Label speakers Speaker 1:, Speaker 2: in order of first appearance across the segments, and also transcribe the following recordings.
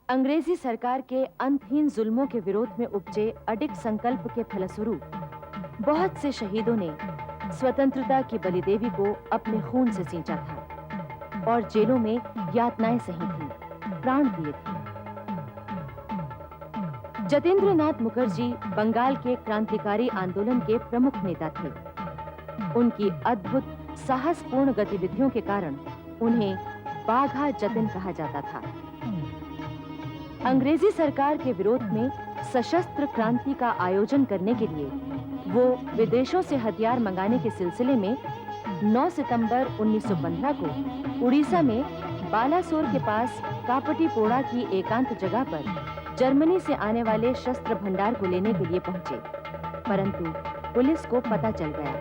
Speaker 1: अंग्रेजी सरकार के अंतहीन जुल्मों के विरोध में उपजे अडिग संकल्प के फलस्वरूप बहुत से शहीदों ने स्वतंत्रता की बलिदेवी को अपने खून से सींचा था और जेलों में यातनाएं सही थीं, प्राण दिए थे। जतेंद्रनाथ मुखर्जी बंगाल के क्रांतिकारी आंदोलन के प्रमुख नेता थे। उनकी अद्भुत साहसपूर्ण गतिविधियों के कारण उन्हें बाघा जतिन कहा जाता था। अंग्रेजी सरकार के विरोध में सशस्त्र क्रांति का आयोजन करने के लिए वो विदेशों से हथियार मंगाने के सिलसिले में 9 सितंबर 1915 को उड़ीसा में बालासोर के पास कापटीपोड़ा की एकांत जगह पर जर्मनी से आने वाले शस्त्र भंडार को लेने के लिए पहुंचे, परंतु पुलिस को पता चल गया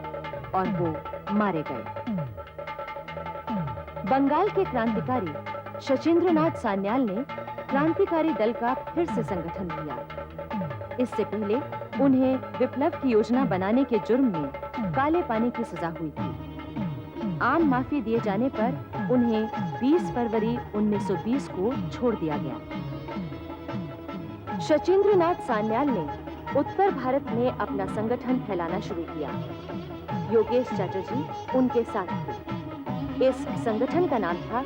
Speaker 1: और वो मारे गए। बंगाल के क्रांतिकारी शचींद्रनाथ सान्याल ने क्रांतिकारी दल का फिर से संगठन किया। इससे पहले उन्हें विप्लव की योजना बनाने के जुर्म में काले पानी की सजा हुई थी। आम माफी दिए जाने पर उन्हें 20 फरवरी 1920 को छोड़ दिया गया। शचींद्रनाथ सान्याल ने उत्तर भारत में अपना संगठन फैलाना शुरू किया। योगेश चटर्जी उनके साथ थे। इस संगठन का नाम था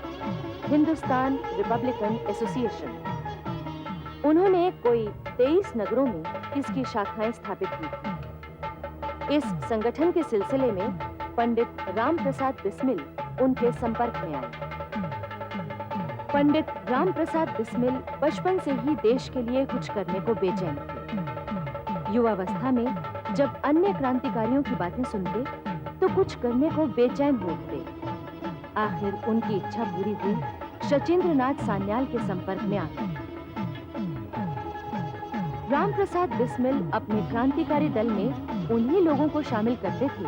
Speaker 1: हिंदुस्तान रिपब्लिकन एसोसिएशन। उन्होंने कोई 23 नगरों में इसकी शाखाएं स्थापित की थी। इस संगठन के सिलसिले में पंडित राम प्रसाद बिस्मिल उनके संपर्क में आए। पंडित राम प्रसाद बिस्मिल बचपन से ही देश के लिए कुछ करने को बेचैन थे। युवावस्था में जब अन्य क्रांतिकारियों की बातें सुनते तो कुछ करने को बेचैन हो उठते। आखिर उनकी इच्छा पूरी हुई, शचींद्रनाथ सान्याल के संपर्क में आ गए। राम प्रसाद बिस्मिल अपने क्रांतिकारी दल में उन्हीं लोगों को शामिल करते थे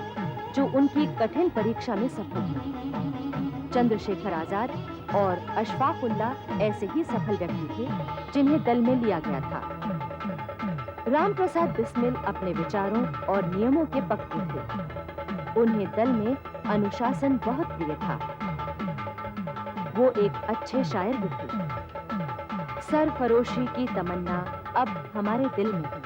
Speaker 1: जो उनकी कठिन परीक्षा में सफल हुए। चंद्रशेखर आजाद और अशफाक उल्लाह ऐसे ही सफल व्यक्ति थे जिन्हें दल में लिया गया था। राम प्रसाद बिस्मिल अपने विचारों और नियमों के पक्के थे। उन्हें दल में अनुशासन बहुत प्रिय था। वो एक अच्छे शायर भी थे। सरफरोशी की तमन्ना अब हमारे दिल में है,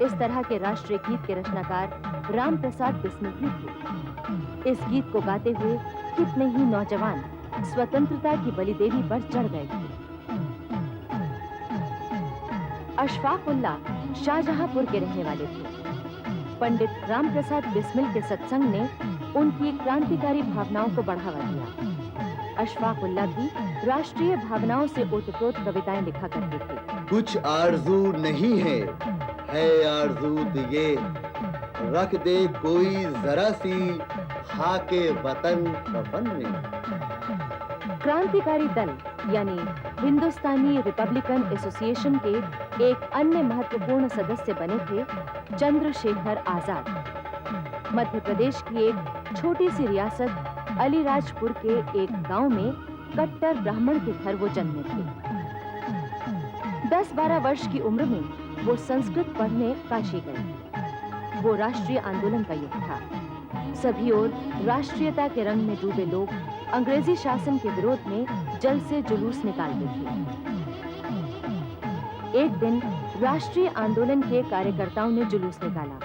Speaker 1: इस तरह के राष्ट्रीय गीत के रचनाकार राम प्रसाद बिस्मिल ही थे। इस गीत को गाते हुए कितने ही नौजवान स्वतंत्रता की बलिदेवी पर चढ़ गए थे। अशफाक उल्लाह शाहजहांपुर के रहने वाले थे। पंडित राम प्रसाद बिस्मिल के सत्संग ने उनकी क्रांतिकारी भावनाओं को बढ़ावा दिया। अशफाक उल्लाह भी राष्ट्रीय भावनाओं से ओतप्रोत कविताएं लिखा करते थे।
Speaker 2: कुछ आरज़ू नहीं है आरज़ू दिए, रख दे कोई जरा सी खाके वतन कफन में।
Speaker 1: क्रांतिकारी दल यानी हिंदुस्तानी रिपब्लिकन एसोसिएशन के एक अन्य महत्वपूर्ण सदस्य बने थे चंद्रशेखर आजाद। मध्य प्रदेश की एक छोटी सी रियासत अलीराजपुर के एक गांव में कट्टर ब्राह्मण के घर वो जन्मे थे। 10-12 वर्ष की उम्र में वो संस्कृत पढ़ने काशी गए। वो राष्ट्रीय आंदोलन का युग था। सभी ओर राष्ट्रीयता के रंग में डूबे लोग अंग्रेजी शासन के विरोध में जलसे जुलूस निकालते थे। एक दिन राष्ट्रीय आंदोलन के कार्यकर्ताओं ने जुलूस निकाला।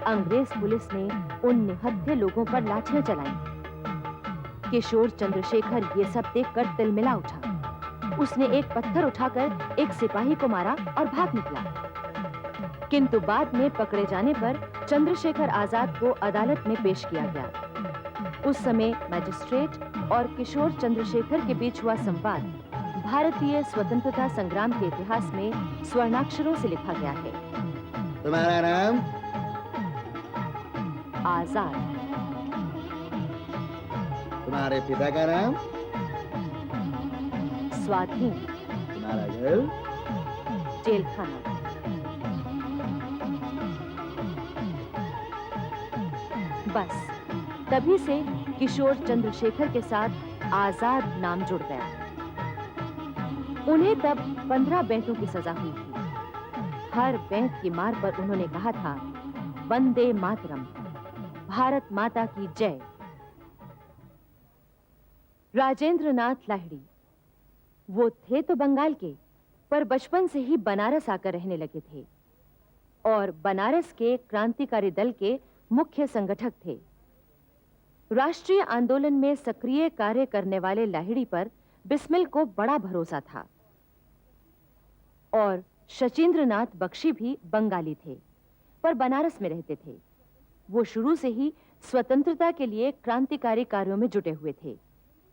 Speaker 1: अंग्रेज पुलिस ने उन निहत्थे लोगों पर लाठियां चलाई। किशोर चंद्रशेखर ये सब देखकर तिलमिला उठा। उसने एक पत्थर उठाकर एक सिपाही को मारा और भाग निकला। किंतु बाद में पकड़े जाने पर चंद्रशेखर आजाद को अदालत में पेश किया गया। उस समय मजिस्ट्रेट और किशोर चंद्रशेखर के बीच हुआ संवाद भारतीय स्वतंत्रता संग्राम के इतिहास में स्वर्णाक्षरों से लिखा गया है।
Speaker 2: तुम्हारा नाम?
Speaker 1: आजाद।
Speaker 2: तुम्हारे पिता का नाम?
Speaker 1: स्वाधीन।
Speaker 2: तुम्हारा घर?
Speaker 1: जेलखाना। बस तभी से किशोर चंद्रशेखर के साथ आजाद नाम जुड़ गया। उन्हें तब 15 बैंतों की सजा हुई थी। हर बैंक की मार पर उन्होंने कहा था, वंदे मातरम, भारत माता की जय। राजेंद्र नाथ लाहिड़ी वो थे तो बंगाल के, पर बचपन से ही बनारस आकर रहने लगे थे और बनारस के क्रांतिकारी दल के मुख्य संगठक थे। राष्ट्रीय आंदोलन में सक्रिय कार्य करने वाले लाहिड़ी पर बिस्मिल को बड़ा भरोसा था और शचींद्रनाथ बख्शी भी बंगाली थे, पर बनारस में रहते थे। वो शुरू से ही स्वतंत्रता के लिए क्रांतिकारी कार्यों में जुटे हुए थे,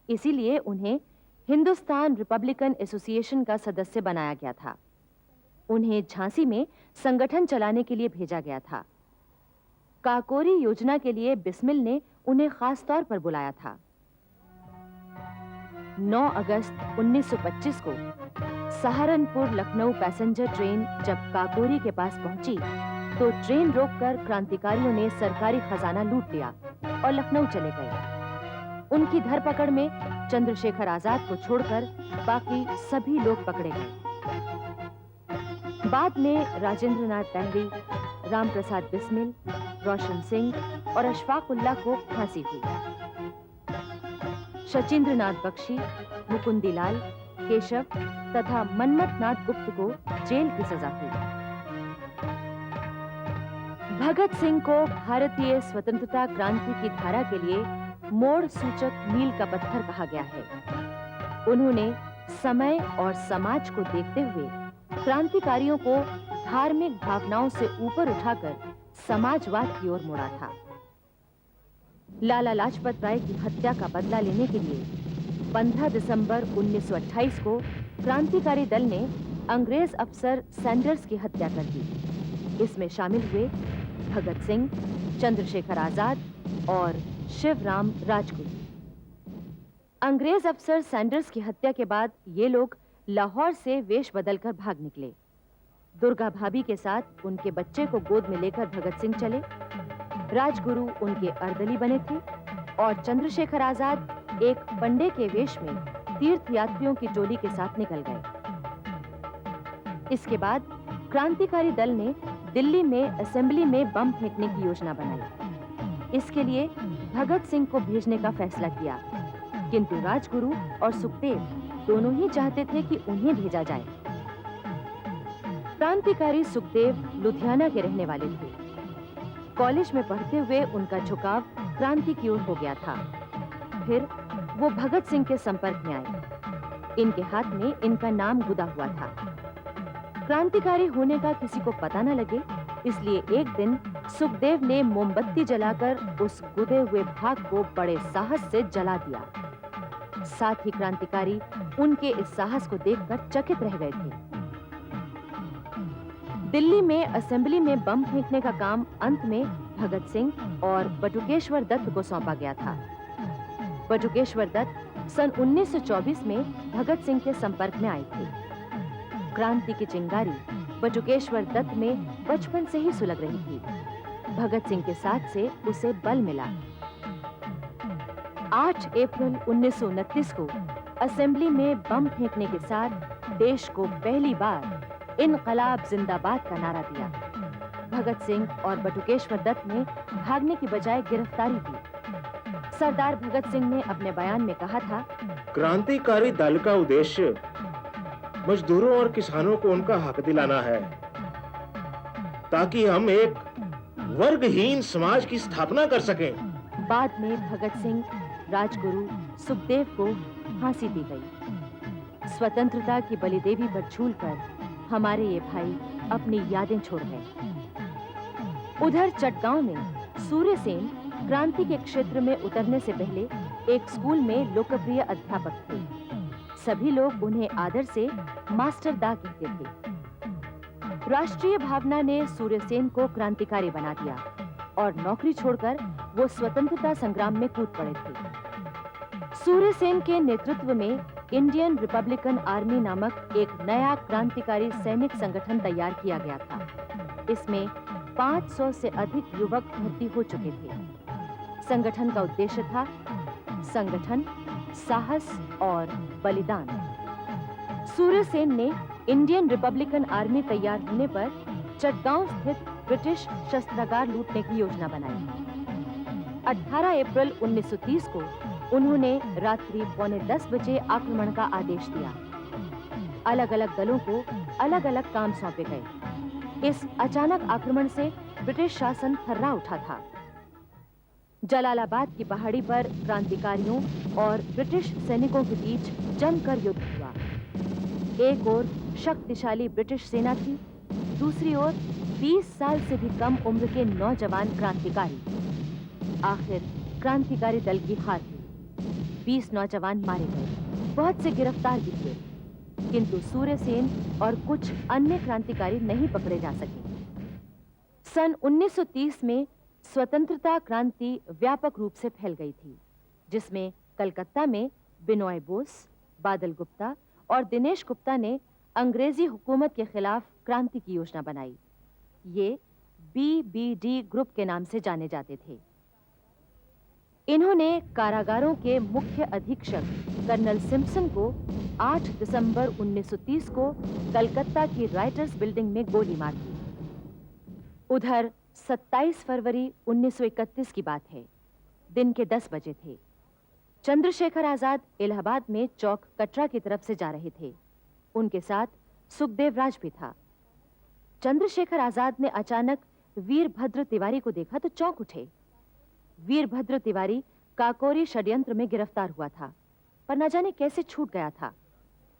Speaker 1: इसीलिए उन्हें हिंदुस्तान रिपब्लिकन एसोसिएशन का सदस्य बनाया गया था। उन्हें झांसी में संगठन चलाने के लिए भेजा गया था। काकोरी योजना के लिए बिस्मिल ने उन्हें खास तौर पर बुलाया था। 9 अगस्त 1925 को सहारनपुर लखनऊ पैसेंजर ट्रेन जब काकोरी के पास पहुंची तो ट्रेन रोककर क्रांतिकारियों ने सरकारी खजाना लूट लिया और लखनऊ चले गए। उनकी धरपकड़ में चंद्रशेखर आजाद को छोड़कर बाकी सभी लोग पकड़े गए। बाद में राजेंद्रनाथ दहली, रामप्रसाद बिस्मिल, रोशन सिंह और अशफाकुल्लाह को फांसी हुई। शचींद्रनाथ बख्शी, मुकुंदीलाल, केशव तथा मन्मथनाथ गुप्त को जेल की सजा हुई। भगत सिंह को भारतीय स्वतंत्रता क्रांति की धारा के लिए मोड़ सूचक मील का पत्थर कहा गया है। उन्होंने समय और समाज को देखते हुए क्रांतिकारियों को धार्मिक भावनाओं से ऊपर उठाकर समाजवाद की ओर मोड़ा था। लाला लाजपत राय की हत्या का बदला लेने के लिए 15 दिसंबर 1928 को क्रांतिकारी दल ने अंग्रेज अफसर सैंडर्स की हत्या कर दी। इसमें शामिल हुए भगत सिंह, चंद्रशेखर आजाद और शिवराम राजगुरु। अंग्रेज अफसर सैंडर्स की हत्या के बाद ये लोग लाहौर से वेश बदलकर भाग निकले। दुर्गा भाभी के साथ उनके बच्चे को गोद में लेकर भगत सिंह चले। राजगुरु उनके अर्दली बने थे और चंद्रशेखर आजाद एक पंडे के वेश में तीर्थ यात्रियों की टोली के साथ निकल गए। इसके बाद क्रांतिकारी दल ने दिल्ली में असेंबली में बम फेंकने की योजना बनाई। इसके लिए भगत सिंह को भेजने का फैसला किया, किंतु राजगुरु और सुखदेव दोनों ही चाहते थे कि उन्हें भेजा जाए। क्रांतिकारी सुखदेव लुधियाना के रहने वाले थे। कॉलेज में पढ़ते हुए उनका झुकाव क्रांति की ओर हो गया था। फिर वो भगत सिंह के संपर्क में आए। इनके हाथ में इनका नाम गुदा हुआ था। क्रांतिकारी होने का किसी को पता न लगे, इसलिए एक दिन सुखदेव ने मोमबत्ती जलाकर उस गुदे हुए भाग को बड़े साहस से जला दिया। साथ ही क्रांतिकारी उनके इस साहस को देखकर चकित रह गए थे। दिल्ली में असेंबली में बम फेंकने का काम अंत में भगत सिंह और बटुकेश्वर दत्त को सौंपा गया था। बटुकेश्वर दत्त सन 1924 में भगत सिंह के संपर्क में आए थे। क्रांति की चिंगारी बटुकेश्वर दत्त में बचपन से ही सुलग रही थी। भगत सिंह के साथ से उसे बल मिला। 8 अप्रैल 1929 को असेंबली में बम फेंकने के साथ देश को पहली बार इनकलाब जिंदाबाद का नारा दिया। भगत सिंह और बटुकेश्वर दत्त ने भागने की बजाय गिरफ्तारी दी। सरदार भगत सिंह ने अपने बयान में कहा था,
Speaker 3: क्रांतिकारी दल का उद्देश्य मजदूरों और किसानों को उनका हक दिलाना है, ताकि हम एक वर्गहीन समाज की स्थापना कर सकें।
Speaker 1: बाद में भगत सिंह, राजगुरु, सुखदेव को फांसी दी गई। स्वतंत्रता की बलिदेवी पर झूलकर हमारे ये भाई अपनी यादें छोड़ गए। उधर चटगांव में सूर्यसेन क्रांति के क्षेत्र में उतरने से पहले एक स्कूल में लोकप्रिय अध्यापक थे। सभी लोग उन्हें आदर से मास्टर दा कहते थे। राष्ट्रीय भावना ने सूर्यसेन को क्रांतिकारी बना दिया और नौकरी छोड़कर वो स्वतंत्रता संग्राम में कूद पड़े थे। सूर्यसेन के नेतृत्व में इंडियन रिपब्लिकन आर्मी नामक एक नया क्रांतिकारी सैनिक संगठन तैयार किया गया था। इसमें 500 से अधिक युवक भर्ती हो चुके थे। संगठन का उद्देश्य था संगठन, साहस और बलिदान। सूर्यसेन ने इंडियन रिपब्लिकन आर्मी तैयार होने पर चटगांव स्थित ब्रिटिश शस्त्रागार लूटने की योजना बनाई। 18 अप्रैल 1930 को उन्होंने रात्रि 9:45 बजे आक्रमण का आदेश दिया। अलग अलग दलों को अलग अलग काम सौंपे गए। इस अचानक आक्रमण से ब्रिटिश शासन थर्रा उठा था। जलालाबाद की पहाड़ी पर क्रांतिकारियों और ब्रिटिश सैनिकों के बीच जमकर युद्ध हुआ। एक ओर शक्तिशाली ब्रिटिश सेना थी, दूसरी ओर 20 साल से भी कम उम्र के नौजवान क्रांतिकारी। आखिर क्रांतिकारी दल की हार हुई। 20 नौजवान मारे गए, बहुत से गिरफ्तार भी हुए, किंतु सूर्यसेन और कुछ अन्य क्रांतिकारी नहीं पकड़े जा सके। सन 1930 में स्वतंत्रता क्रांति व्यापक रूप से फैल गई थी, जिसमें कलकत्ता में बिनोय बोस, बादल गुप्ता और दिनेश गुप्ता ने अंग्रेजी हुकूमत के खिलाफ क्रांति की योजना बनाई। ये BBD ग्रुप के नाम से जाने जाते थे। इन्होंने कारागारों के मुख्य अधीक्षक कर्नल सिम्पसन को 8 दिसंबर 1930 को कलकत्ता की राइटर्स बिल्डिंग में गोली मार दी। उधर 27 फरवरी 1931 की बात है। दिन के 10 बजे थे। चंद्रशेखर आजाद इलाहाबाद में चौक कटरा की तरफ से जा रहे थे। उनके साथ सुखदेव राज भी था। चंद्रशेखर आजाद ने अचानक वीरभद्र तिवारी को देखा तो चौंक उठे। वीरभद्र तिवारी काकोरी षड्यंत्र में गिरफ्तार हुआ था, पर न जाने कैसे छूट गया था।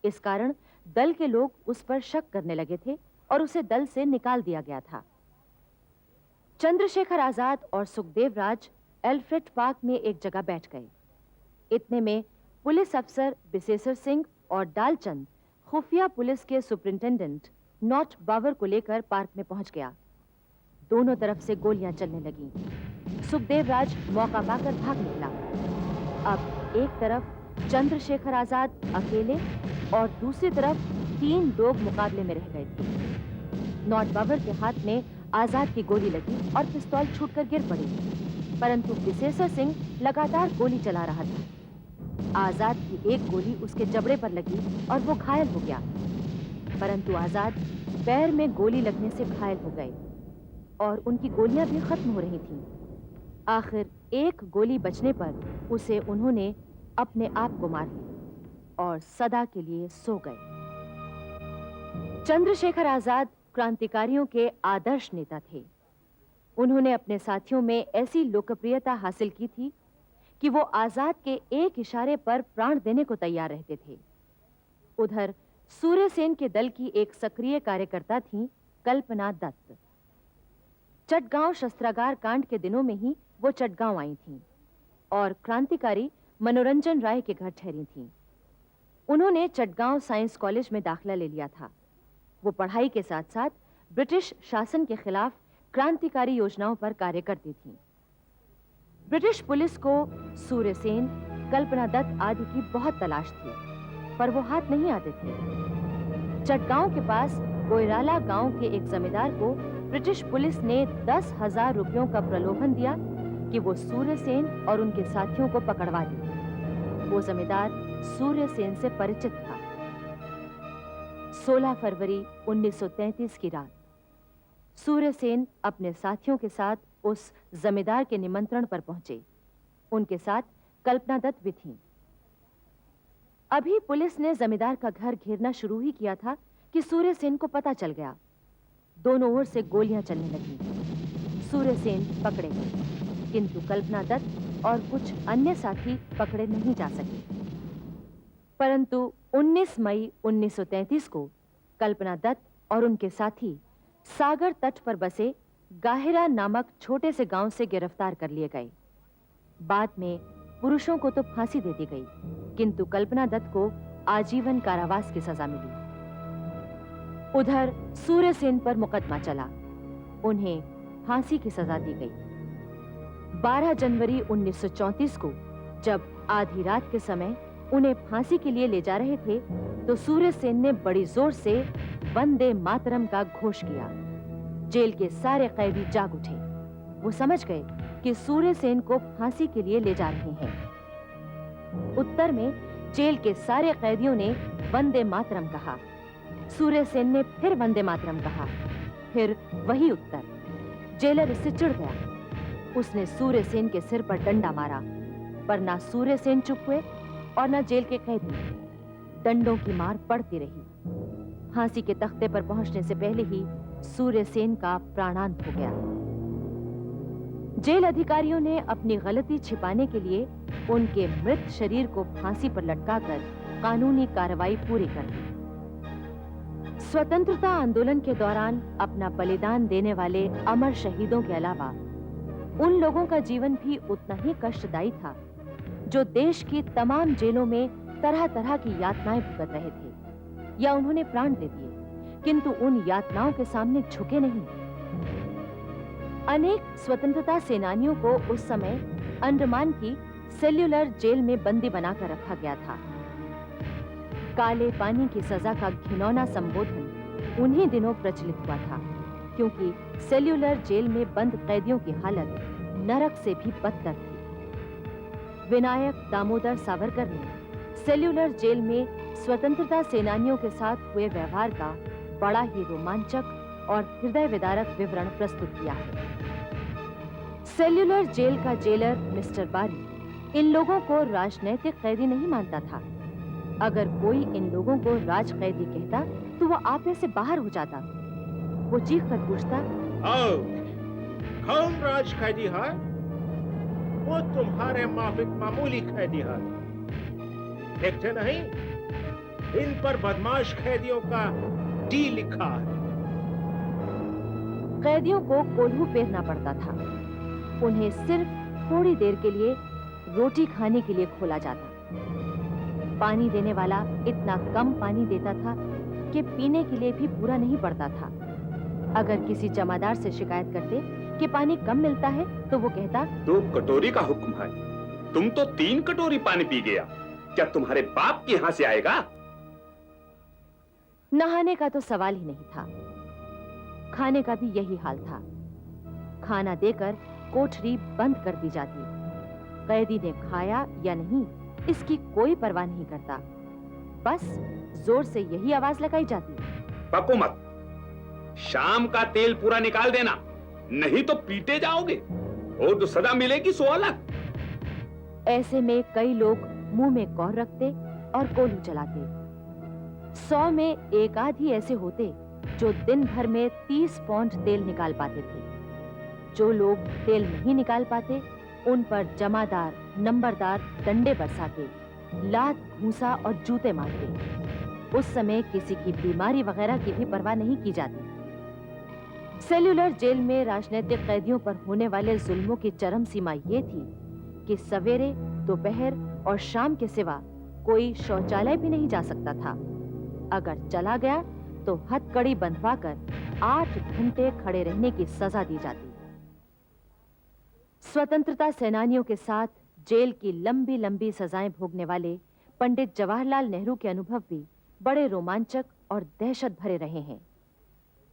Speaker 1: इस कारण दल के लोग उस पर शक करने लगे थे और उसे दल से निकाल दिया गया था। चंद्रशेखर आजाद और सुखदेव राज एल्फ्रेड पार्क में एक जगह बैठ गए। इतने में पुलिस अफसर बिसेसर सिंह और डालचंद खुफिया पुलिस के सुपरिंटेंडेंट नॉट बावर को लेकर पार्क में पहुंच गया। दोनों तरफ से गोलियां चलने लगीं। सुखदेव राज मौका पाकर भाग निकला। अब एक तरफ चंद्रशेखर आजाद अकेले और दूसरी तरफ 3 लोग मुकाबले में रह गए थे। नॉट बावर के हाथ में आजाद की गोली लगी और पिस्तौल छूटकर गिर पड़ी, परंतु विशेषर सिंह लगातार गोली चला रहा था। आजाद की एक गोली उसके जबड़े पर लगी और वो घायल हो गया, परंतु आजाद पैर में गोली लगने से घायल हो गए और उनकी गोलियां भी खत्म हो रही थीं। आखिर एक गोली बचने पर उसे उन्होंने अपने आप को मार लिया और सदा के लिए सो गए। चंद्रशेखर आजाद क्रांतिकारियों के आदर्श नेता थे। उन्होंने अपने साथियों में ऐसी लोकप्रियता हासिल की थी कि वो आजाद के एक इशारे पर प्राण देने को तैयार रहते थे। उधर सूर्यसेन के दल की एक सक्रिय कार्यकर्ता थी कल्पना दत्त। चटगांव शस्त्रागार कांड के दिनों में ही वो चटगांव आई थीं और क्रांतिकारी मनोरंजन राय के घर ठहरी थीं। उन्होंने चटगांव साइंस कॉलेज में दाखिला ले लिया था। वो पढ़ाई के साथ साथ ब्रिटिश शासन के खिलाफ क्रांतिकारी योजनाओं पर कार्य करती थीं। ब्रिटिश पुलिस को सूर्यसेन, कल्पना दत्त आदि की बहुत तलाश थी, पर वो हाथ नहीं आते थे। चटगांव के पास कोयराला गांव के एक जमींदार को ब्रिटिश पुलिस ने 10,000 रुपयों का प्रलोभन दिया कि वो सूर्यसेन और उनके साथियों को पकड़वा दे। वो जमींदार सूर्यसेन से परिचित था। 16 फरवरी 1933 की रात सूर्यसेन अपने साथियों के साथ उस जमींदार के निमंत्रण पर पहुंचे। उनके साथ कल्पना दत्त भी थीं। अभी पुलिस ने जमींदार का घर घेरना शुरू ही किया था कि सूर्यसेन को पता चल गया। दोनों ओर से गोलियां चलने लगीं। सूर्यसेन पकड़े गए, किंतु कल्पना दत्त और कुछ अन्य साथी पकड़े नहीं जा सके। परंतु 19 मई 1933 को कल्पना दत्त और उनके साथी सागर तट पर बसे गाहिरा नामक छोटे से गांव से गिरफ्तार कर लिए गए। बाद में पुरुषों को तो फांसी दे दी गई, किंतु कल्पना दत्त को आजीवन कारावास की सजा मिली। उधर सूर्यसेन पर मुकदमा चला। उन्हें फांसी की सजा दी गई। 12 जनवरी 1934 को जब आधी रात के समय उन्हें फांसी के लिए ले जा रहे थे, तो सूर्यसेन ने बड़ी जोर से वंदे मातरम का घोष किया। जेल के सारे कैदी जाग उठे। वो समझ गए कि सूर्यसेन को फांसी के लिए ले जा रहे हैं। उत्तर में जेल के सारे कैदियों ने वंदे मातरम कहा। सूर्यसेन ने फिर वंदे मातरम कहा। फिर वही उत्तर। जेलर इससे चिढ़ गया। उसने सूर्यसेन के सिर पर डंडा मारा, पर ना सूर्यसेन चुप हुए और ना जेल के कैदी। डंडों की मार पड़ती रही। फांसी के तख्ते पर पहुंचने से पहले ही सूर्यसेन का प्राणांत हो गया। जेल अधिकारियों ने अपनी गलती छिपाने के लिए उनके मृत शरीर को फांसी पर लटकाकर कानूनी कार्रवाई पूरी कर दी। स्वतंत्रता आंदोलन के दौरान अपना बलिदान देने वाले अमर शहीदों के अलावा उन लोगों का जीवन भी उतना ही कष्टदायी था जो देश की तमाम जेलों में तरह तरह की यातनाएं भुगत रहे थे या उन्होंने प्राण दे दिए, किंतु उन यातनाओं के सामने झुके नहीं। अनेक स्वतंत्रता सेनानियों को उस समय अंडमान की सेल्युलर जेल में बंदी बनाकर रखा गया था। काले पानी की सजा का घिनौना संबोधन उन्हीं दिनों प्रचलित हुआ था, क्योंकि सेल्युलर जेल में बंद कैदियों की हालत नरक से भी बदतर थी। विनायक दामोदर सावरकर ने सेल्युलर जेल में स्वतंत्रता सेनानियों के साथ हुए व्यवहार का बड़ा ही रोमांचक और हृदय विदारक विवरण प्रस्तुत किया है। सेल्युलर जेल का जेलर मिस्टर बारी इन लोगों को राजनैतिक कैदी नहीं मानता था। अगर कोई इन लोगों को राज कैदी कहता तो वो आपे से बाहर हो जाता। वो चीख कर पूछता,
Speaker 3: कौन राज कैदी है? वो तुम्हारे माफिक मामूली कैदी है। देखते नहीं, इन पर बदमाश कैदियों का डी लिखा है।
Speaker 1: कैदियों को कोल्हू पहनना पड़ता था। उन्हें सिर्फ थोड़ी देर के लिए रोटी खाने के लिए खोला जाता। पानी देने वाला इतना कम पानी देता था कि पीने के लिए भी पूरा नहीं पड़ता था। अगर किसी जमादार से शिकायत करते कि पानी कम मिलता है तो वो कहता,
Speaker 4: 2 कटोरी का हुक्म है, तुम तो 3 कटोरी पानी पी गया, क्या तुम्हारे बाप के यहां से आएगा?
Speaker 1: नहाने का तो सवाल ही नहीं था। खाने का भी यही हाल था। खाना देकर कोठरी बंद कर दी जाती। कैदी ने खाया या नहीं इसकी कोई परवाह नहीं करता, बस जोर से यही आवाज लगाई जाती,
Speaker 4: पको मत, शाम का तेल पूरा निकाल देना, नहीं तो पीटे जाओगे और जो सजा मिलेगी सो अलग।
Speaker 1: ऐसे में कई लोग मुंह में कौर रखते और कोल्हू चलाते। 100 में एक आध ही ऐसे होते जो दिन भर में 30 पौंड तेल निकाल पाते थे। जो लोग तेल नहीं निकाल पाते उन पर जमादार नंबरदार डंडे बरसाते, लात घूंसा और जूते मारते। उस समय किसी की बीमारी वगैरह की भी परवाह नहीं की जाती। सेल्युलर जेल में राजनीतिक कैदियों पर होने वाले जुल्मों की चरम सीमा ये थी कि सवेरे, दोपहर और शाम के सिवा कोई शौचालय भी नहीं जा सकता था। अगर चला गया तो हथकड़ी बंधवाकर 8 घंटे खड़े रहने की सजा दी जाती। स्वतंत्रता सेनानियों के साथ जेल की लंबी लंबी सजाएं भोगने वाले पंडित जवाहरलाल नेहरू के अनुभव भी बड़े रोमांचक और दहशत भरे रहे हैं।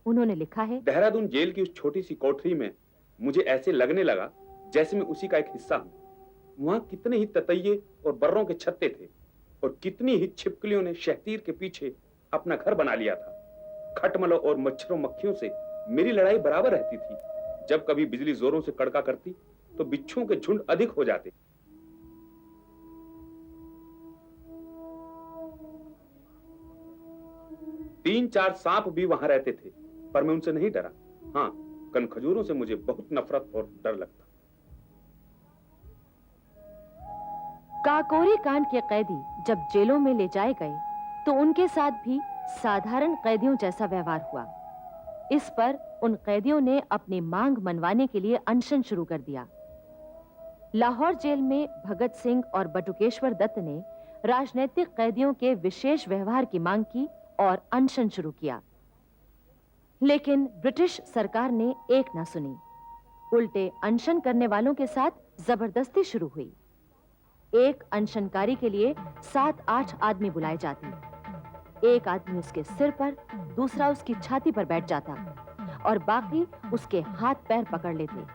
Speaker 1: उन्होंने लिखा है,
Speaker 4: देहरादून जेल की उस छोटी सी कोठरी में मुझे ऐसे लगने लगा जैसे मैं उसी का एक हिस्सा हूं। वहां कितने ही ततैये और बर्रों के छत्ते थे और कितनी ही छिपकलियों ने शहतीर के पीछे अपना घर बना लिया था। खटमलों और मच्छरों मक्खियों से मेरी लड़ाई बराबर रहती थी। जब कभी बिजली जोरों से कड़का करती तो बिच्छुओं के झुंड अधिक हो जाते। तीन चार सांप भी वहां रहते थे, पर मैं उनसे नहीं डरा। हाँ, कनखजूरों से मुझे बहुत नफरत और डर लगता।
Speaker 1: काकोरी कांड के कैदी जब जेलों में ले जाए गए तो उनके साथ भी साधारण कैदियों जैसा व्यवहार हुआ। इस पर उन कैदियों ने अपनी मांग मनवाने के लिए अनशन शुरू कर दिया। लाहौर जेल में भगत सिंह और बटुकेश्वर दत्त ने राजनीतिक कैदियों के विशेष व्यवहार की मांग की और अनशन शुरू किया, लेकिन ब्रिटिश सरकार ने एक न सुनी। उल्टे अनशन करने वालों के साथ जबरदस्ती शुरू हुई। एक अनशनकारी के लिए 7-8 आदमी बुलाए जाते। एक आदमी उसके सिर पर, दूसरा उसकी छाती पर बैठ जाता और बाकी उसके हाथ पैर पकड़ लेते।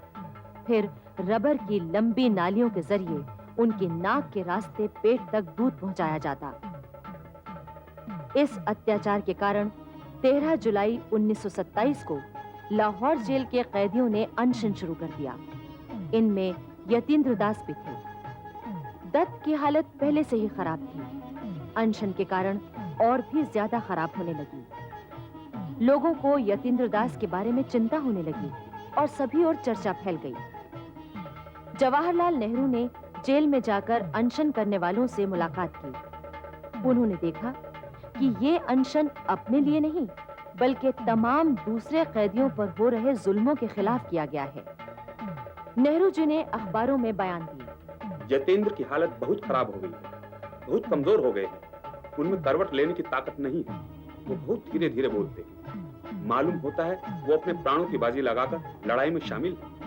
Speaker 1: फिर रबर की लंबी नालियों के जरिए उनकी नाक के रास्ते पेट तक दूध पहुंचाया जाता। इस अत्याचार के कारण 13 जुलाई 1927 को लाहौर जेल के कैदियों ने अनशन शुरू कर दिया। इनमें यतीन्द्र दास भी थे। दत्त की हालत पहले से ही खराब थी। अनशन के कारण और भी ज्यादा खराब होने लगी। लोगों को यतीन्द्र दास के बारे में चिंता होने लगी और सभी ओर चर्चा फैल गई। जवाहरलाल नेहरू ने जेल में जाकर अनशन करने वालों से मुलाकात की। उन्होंने देखा कि ये अनशन अपने लिए नहीं बल्कि तमाम दूसरे कैदियों पर हो रहे जुल्मों के खिलाफ किया गया है। नेहरू जी ने अखबारों में बयान दिए।
Speaker 4: यतेंद्र की हालत बहुत खराब हो गई है, बहुत कमजोर हो गए हैं। उनमें करवट लेने की ताकत नहीं है। वो बहुत धीरे धीरे बोलते हैं। मालूम होता है वो अपने प्राणों की बाजी लगाकर लड़ाई में शामिल है।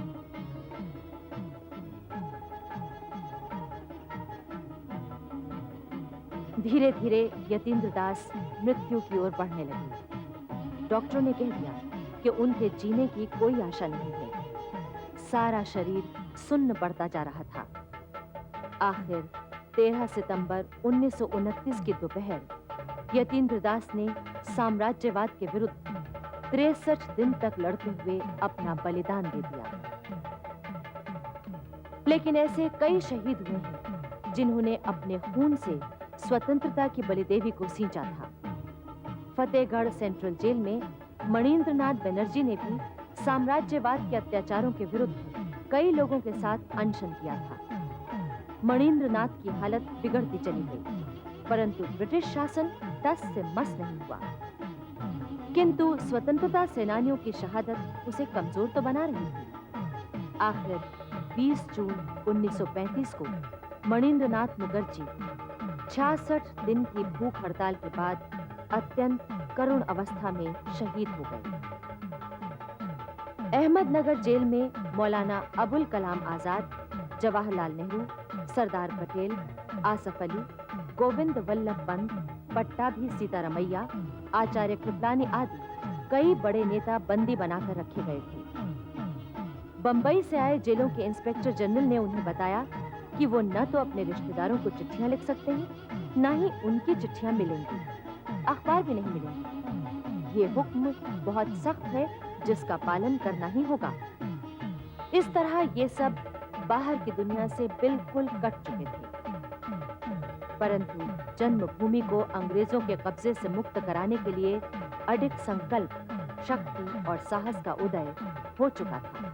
Speaker 1: धीरे धीरे यतीन्द्र दास मृत्यु की ओर बढ़ने लगे। डॉक्टरों ने कह दिया कि उनके जीने की कोई आशा नहीं है। सारा शरीर सुन्न पड़ता जा रहा था। आखिर 13 सितंबर 1929 की दोपहर यतीन्द्र दास ने साम्राज्यवाद के विरुद्ध 63 दिन तक लड़ते हुए अपना बलिदान दे दिया। लेकिन ऐसे कई शहीद हुए हैं जिन्होंने अपने खून से स्वतंत्रता की बलिदेवी को सींचा था। फतेहगढ़ सेंट्रल जेल में मणिंद्रनाथ बनर्जी ने भी साम्राज्यवाद के अत्याचारों के विरुद्ध कई लोगों के साथ अनशन किया था। मणिंद्रनाथ की हालत बिगड़ती चली गई, परंतु ब्रिटिश शासन टस से मस नहीं हुआ। किंतु स्वतंत्रता सेनानियों की शहादत उसे कमजोर तो बना रही थी। आखिर 20 जून 1935 को मणिंद्रनाथ मुखर्जी 66 दिन की भूख हड़ताल के बाद अत्यंत करुण अवस्था में शहीद हो गए। अहमदनगर जेल में मौलाना अबुल कलाम आजाद, जवाहरलाल नेहरू, सरदार पटेल, आसफ अली, गोविंद वल्लभ पंत, पट्टाभी सीतारमैया, आचार्य कृपलानी आदि कई बड़े नेता बंदी बनाकर रखे गए थे। बंबई से आए जेलों के इंस्पेक्टर जनरल ने उन्हें बताया कि वो न तो अपने रिश्तेदारों को चिट्ठियां लिख सकते हैं, न ही उनकी चिट्ठियां मिलेंगी, अखबार भी नहीं मिलेंगे। ये हुक्म बहुत सख्त है जिसका पालन करना ही होगा। इस तरह ये सब बाहर की दुनिया से बिल्कुल कट चुके थे। परंतु जन्मभूमि को अंग्रेजों के कब्जे से मुक्त कराने के लिए अडिग संकल्प, शक्ति और साहस का उदय हो चुका था।